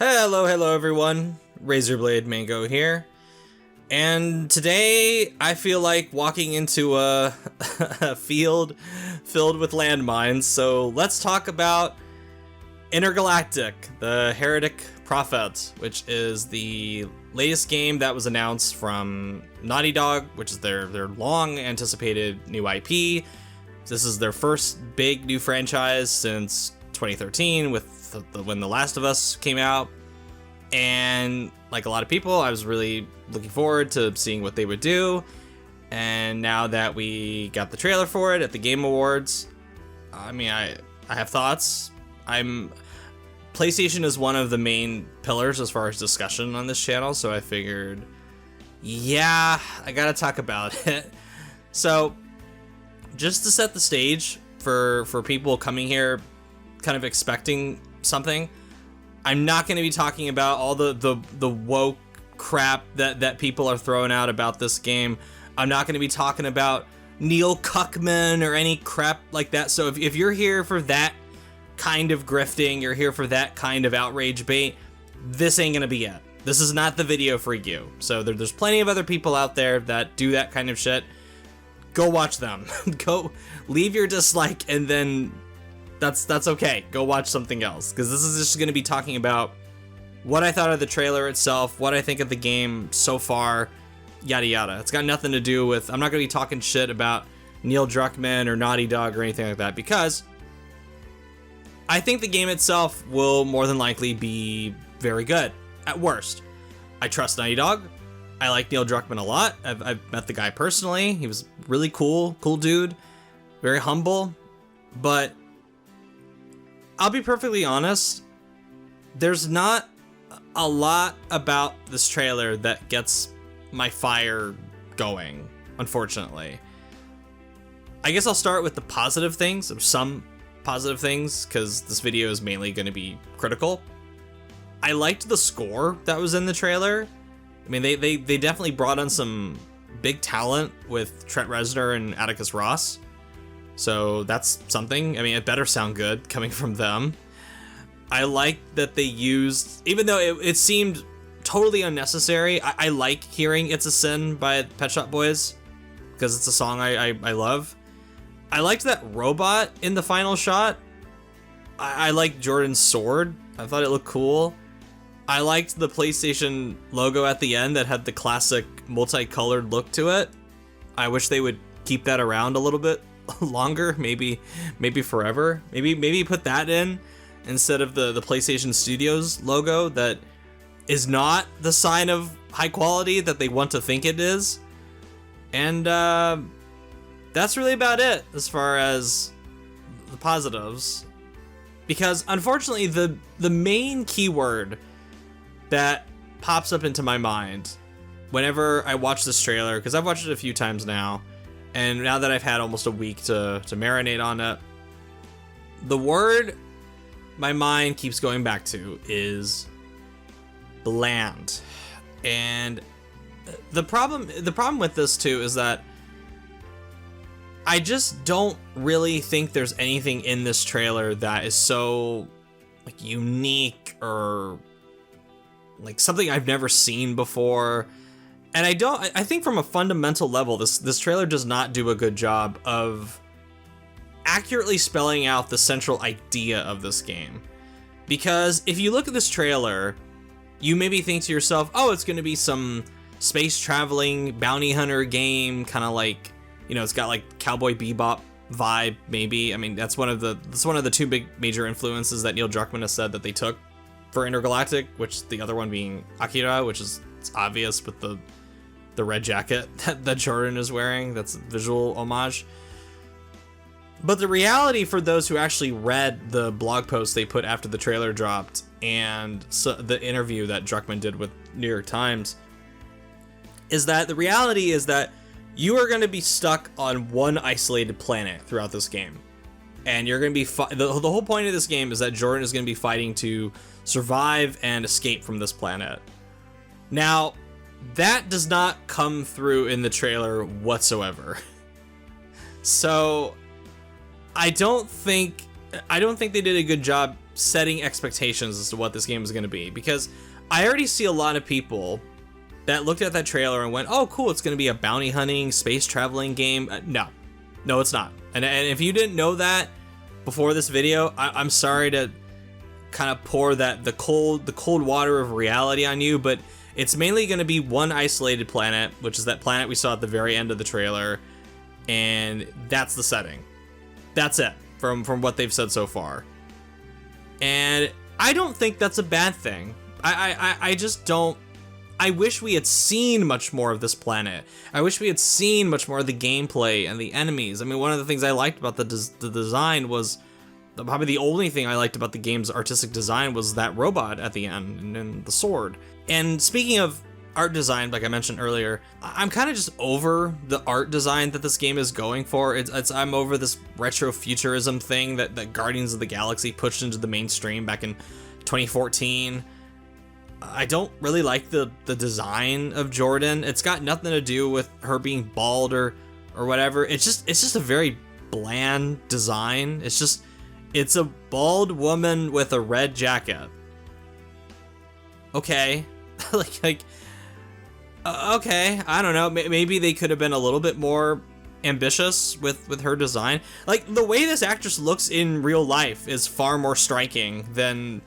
Hello everyone. Razorblade Mango here. And today I feel like walking into a, a field filled with landmines. So let's talk about Intergalactic, the Heretic Prophet, which is the latest game that was announced from Naughty Dog, which is their long anticipated new IP. This is their first big new franchise since 2013 with when The Last of Us came out. And like a lot of people, I was really looking forward to seeing what they would do. And now that we got the trailer for it at the Game Awards, I mean, I have thoughts. PlayStation is one of the main pillars as far as discussion on this channel, so I figured, yeah, I gotta talk about it. So, just to set the stage for people coming here kind of expecting something, I'm not going to be talking about all the woke crap that people are throwing out about this game. I'm not going to be talking about Neil Cuckman or any crap like that. So if you're here for that kind of grifting, you're here for that kind of outrage bait, this ain't going to be it. This is not the video for you. So there's plenty of other people out there that do that kind of shit. Go watch them. Go leave your dislike and then that's okay. Go watch something else, because this is just going to be talking about what I thought of the trailer itself, what I think of the game so far, yada yada. It's got nothing to do with, I'm not going to be talking shit about Neil Druckmann or Naughty Dog or anything like that, because I think the game itself will more than likely be very good, at worst. I trust Naughty Dog. I like Neil Druckmann a lot. I've met the guy personally. He was really cool dude, very humble, but I'll be perfectly honest, there's not a lot about this trailer that gets my fire going, unfortunately. I guess I'll start with the positive things, or some positive things, because this video is mainly going to be critical. I liked the score that was in the trailer. I mean, they definitely brought on some big talent with Trent Reznor and Atticus Ross. So that's something. I mean, it better sound good coming from them. I like that they used, even though it seemed totally unnecessary, I like hearing It's a Sin by Pet Shop Boys, because it's a song I love. I liked that robot in the final shot. I liked Jordan's sword. I thought it looked cool. I liked the PlayStation logo at the end that had the classic multicolored look to it. I wish they would keep that around a little bit longer, maybe forever. Maybe put that in instead of the PlayStation Studios logo that is not the sign of high quality that they want to think it is. And that's really about it as far as the positives, because unfortunately the main keyword that pops up into my mind whenever I watch this trailer, because I've watched it a few times now, and now that I've had almost a week to marinate on it, the word my mind keeps going back to is bland. And the problem with this too is that I just don't really think there's anything in this trailer that is so like unique or like something I've never seen before. And I think from a fundamental level, this trailer does not do a good job of accurately spelling out the central idea of this game. Because if you look at this trailer, you maybe think to yourself, oh, it's going to be some space traveling bounty hunter game, kind of like, you know, it's got like Cowboy Bebop vibe, maybe. I mean, that's one of the two big major influences that Neil Druckmann has said that they took for Intergalactic, which the other one being Akira, which is, it's obvious with the red jacket that Jordan is wearing. That's a visual homage. But the reality for those who actually read the blog post they put after the trailer dropped and the interview that Druckmann did with New York Times is that the reality is that you are going to be stuck on one isolated planet throughout this game. And you're going to be the whole point of this game is that Jordan is going to be fighting to survive and escape from this planet. Now, that does not come through in the trailer whatsoever. So I don't think they did a good job setting expectations as to what this game is going to be, because I already see a lot of people that looked at that trailer and went, oh cool, it's going to be a bounty hunting space traveling game. No, it's not. And if you didn't know that before this video, I'm sorry to kind of pour the cold water of reality on you, but it's mainly going to be one isolated planet, which is that planet we saw at the very end of the trailer, and that's the setting. That's it from what they've said so far. And I don't think that's a bad thing. I just don't. I wish we had seen much more of this planet. I wish we had seen much more of the gameplay and the enemies. I mean, one of the things I liked about the design was, probably the only thing I liked about the game's artistic design was that robot at the end and the sword. And speaking of art design, like I mentioned earlier, I'm kind of just over the art design that this game is going for. I'm over this retro futurism thing that Guardians of the Galaxy pushed into the mainstream back in 2014. I don't really like the design of Jordan. It's got nothing to do with her being bald or whatever. It's just a very bland design. It's a bald woman with a red jacket. Okay. Okay, I don't know. Maybe they could have been a little bit more ambitious with her design. Like, the way this actress looks in real life is far more striking than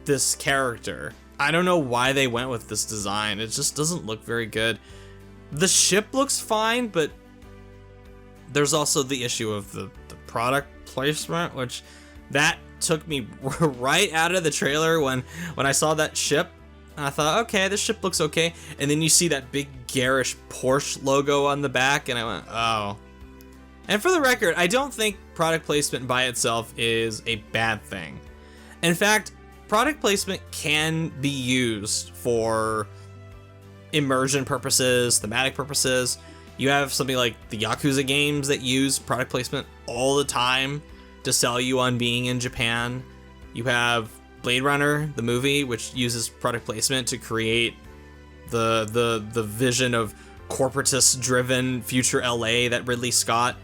this character. I don't know why they went with this design. It just doesn't look very good. The ship looks fine, but there's also the issue of the product placement, which that took me right out of the trailer when I saw that ship. And I thought, okay, this ship looks okay. And then you see that big garish Porsche logo on the back, and I went, oh. And for the record, I don't think product placement by itself is a bad thing. In fact, product placement can be used for immersion purposes, thematic purposes. You have something like the Yakuza games that use product placement all the time to sell you on being in Japan. You have Blade Runner, the movie, which uses product placement to create the vision of corporatist-driven future LA that Ridley Scott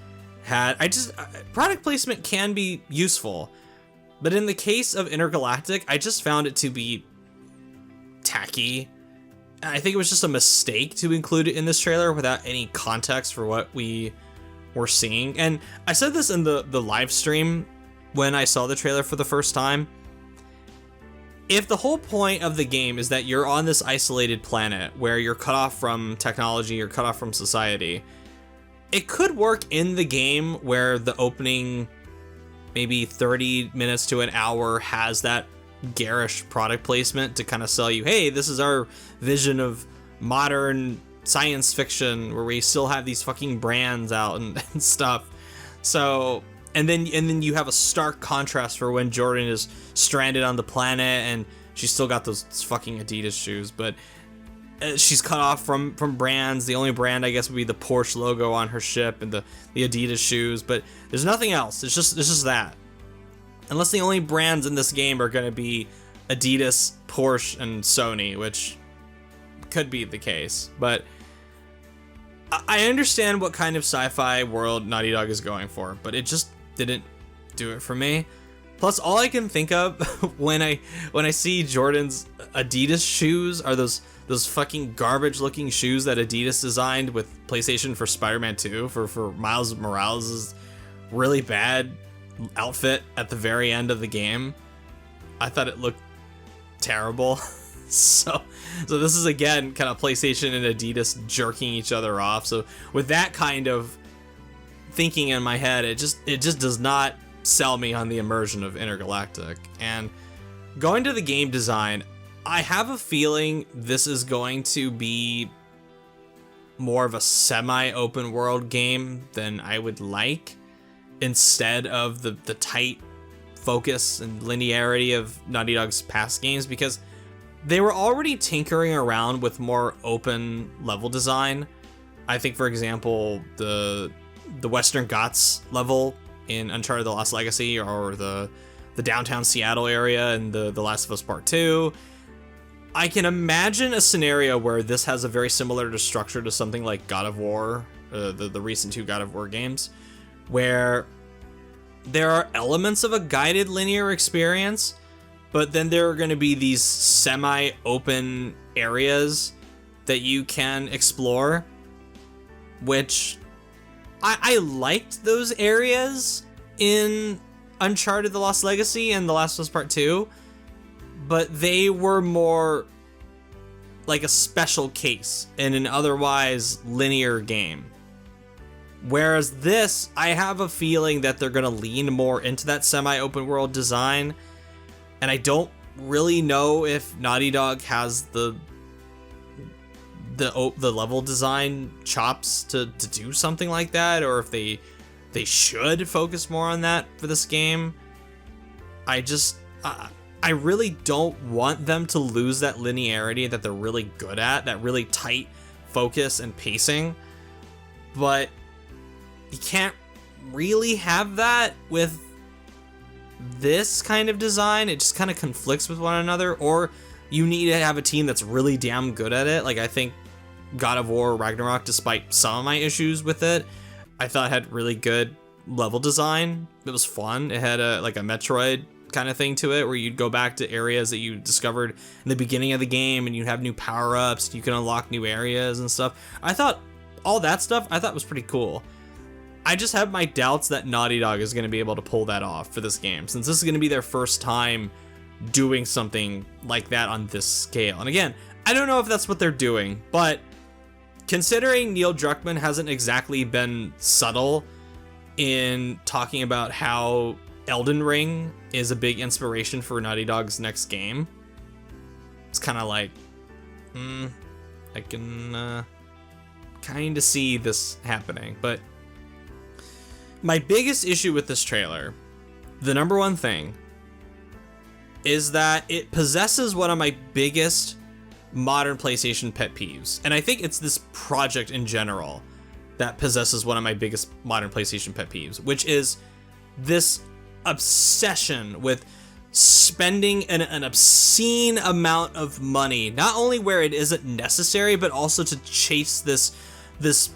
had. Product placement can be useful, but in the case of Intergalactic, I just found it to be tacky. I think it was just a mistake to include it in this trailer without any context for what we were seeing. And I said this in the live stream when I saw the trailer for the first time. If the whole point of the game is that you're on this isolated planet where you're cut off from technology, you're cut off from society, it could work in the game where the opening maybe 30 minutes to an hour has that garish product placement to kind of sell you, hey, this is our vision of modern science fiction where we still have these fucking brands out and stuff. So, and then you have a stark contrast for when Jordan is stranded on the planet and she's still got those fucking Adidas shoes, but she's cut off from brands. The only brand, I guess, would be the Porsche logo on her ship and the Adidas shoes, but there's nothing else. It's just that. Unless the only brands in this game are going to be Adidas, Porsche, and Sony, which could be the case. But I understand what kind of sci-fi world Naughty Dog is going for, but it just didn't do it for me. Plus, all I can think of when I see Jordan's Adidas shoes are those fucking garbage-looking shoes that Adidas designed with PlayStation for Spider-Man 2 for Miles Morales' really bad outfit at the very end of the game. I thought it looked terrible. So this is again kind of PlayStation and Adidas jerking each other off. So with that kind of thinking in my head, it just does not sell me on the immersion of Intergalactic. And going to the game design, I have a feeling this is going to be more of a semi-open world game than I would like, instead of the tight focus and linearity of Naughty Dog's past games, because they were already tinkering around with more open level design. I think, for example, the Western Ghats level in Uncharted: The Lost Legacy, or the downtown Seattle area in the Last of Us Part 2. I can imagine a scenario where this has a very similar structure to something like God of War, the recent 2 God of War games, where there are elements of a guided linear experience, but then there are going to be these semi-open areas that you can explore, which I liked those areas in Uncharted: The Lost Legacy and The Last of Us Part 2, but they were more like a special case in an otherwise linear game. Whereas this, I have a feeling that they're going to lean more into that semi-open world design, and I don't really know if Naughty Dog has the level design chops to do something like that, or if they should focus more on that for this game. I really don't want them to lose that linearity that they're really good at, that really tight focus and pacing, but you can't really have that with this kind of design. It just kind of conflicts with one another, or you need to have a team that's really damn good at it. Like, I think God of War Ragnarok, despite some of my issues with it, I thought had really good level design. It was fun. It had a Metroid kind of thing to it, where you'd go back to areas that you discovered in the beginning of the game, and you'd have new power-ups, you can unlock new areas and stuff. I thought all that stuff was pretty cool. I just have my doubts that Naughty Dog is going to be able to pull that off for this game, since this is going to be their first time doing something like that on this scale. And again, I don't know if that's what they're doing, but considering Neil Druckmann hasn't exactly been subtle in talking about how Elden Ring is a big inspiration for Naughty Dog's next game, it's kind of like, I can kind of see this happening. But my biggest issue with this trailer, the number one thing, is that it possesses one of my biggest modern PlayStation pet peeves. And I think it's this project in general that possesses one of my biggest modern PlayStation pet peeves, which is this obsession with spending an obscene amount of money, not only where it isn't necessary, but also to chase this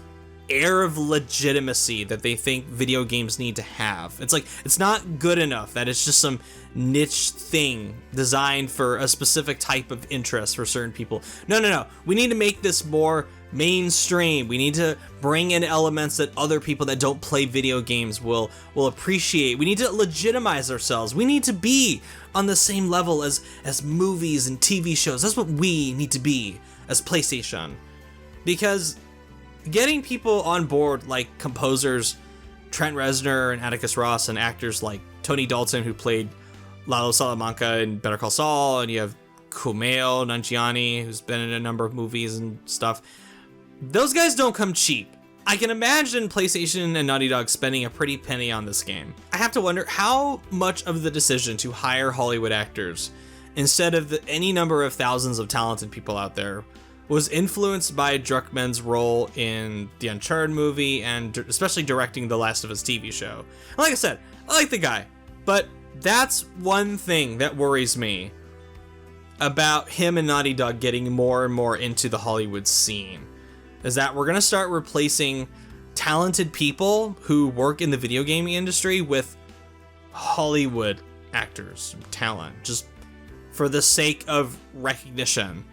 air of legitimacy that they think video games need to have. It's like, it's not good enough that it's just some niche thing designed for a specific type of interest for certain people. No. We need to make this more mainstream. We need to bring in elements that other people that don't play video games will appreciate. We need to legitimize ourselves. We need to be on the same level as movies and TV shows. That's what we need to be as PlayStation. Because getting people on board, like composers Trent Reznor and Atticus Ross, and actors like Tony Dalton, who played Lalo Salamanca in Better Call Saul, and you have Kumail Nanjiani, who's been in a number of movies and stuff. Those guys don't come cheap. I can imagine PlayStation and Naughty Dog spending a pretty penny on this game. I have to wonder how much of the decision to hire Hollywood actors instead of any number of thousands of talented people out there was influenced by Druckmann's role in the Uncharted movie, and especially directing the Last of Us TV show. And like I said, I like the guy, but that's one thing that worries me about him and Naughty Dog getting more and more into the Hollywood scene, is that we're going to start replacing talented people who work in the video gaming industry with Hollywood actors, talent, just for the sake of recognition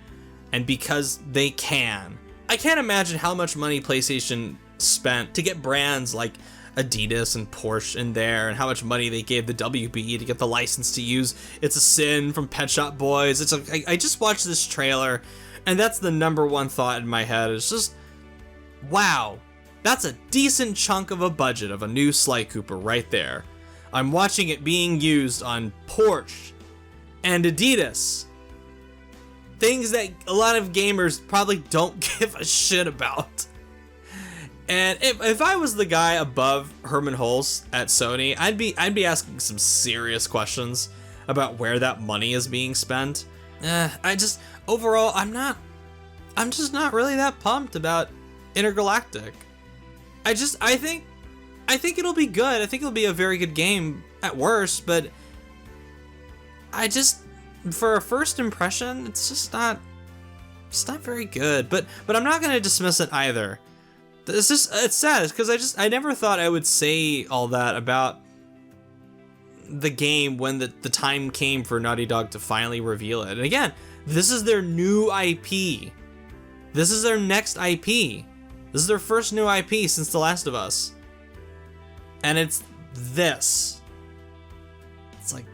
and because they can. I can't imagine how much money PlayStation spent to get brands like Adidas and Porsche in there, and how much money they gave the WB to get the license to use It's a Sin from Pet Shop Boys. It's like, I just watched this trailer, and that's the number one thought in my head. It's just, wow, that's a decent chunk of a budget of a new Sly Cooper right there. I'm watching it being used on Porsche and Adidas. Things that a lot of gamers probably don't give a shit about. And if I was the guy above Herman Hulst at Sony, I'd be asking some serious questions about where that money is being spent. Overall, I'm just not really that pumped about Intergalactic. I think it'll be good. I think it'll be a very good game at worst, but for a first impression, it's not very good. But I'm not gonna dismiss it either. It's sad because I never thought I would say all that about the game when the time came for Naughty Dog to finally reveal it. And again, this is their new IP. This is their next IP. This is their first new IP since The Last of Us. And it's this. It's like,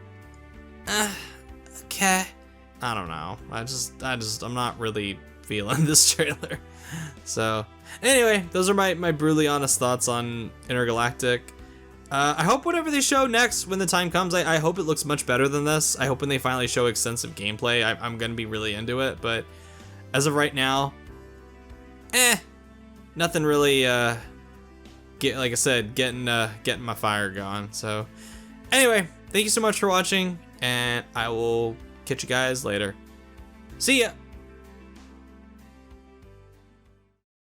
okay. I don't know. I'm not really feeling this trailer. So, anyway, those are my brutally honest thoughts on Intergalactic. I hope whatever they show next, when the time comes, I hope it looks much better than this. I hope when they finally show extensive gameplay, I'm gonna be really into it. But as of right now, nothing really. Like I said, getting my fire going. So, anyway, thank you so much for watching, and I will catch you guys later. See ya.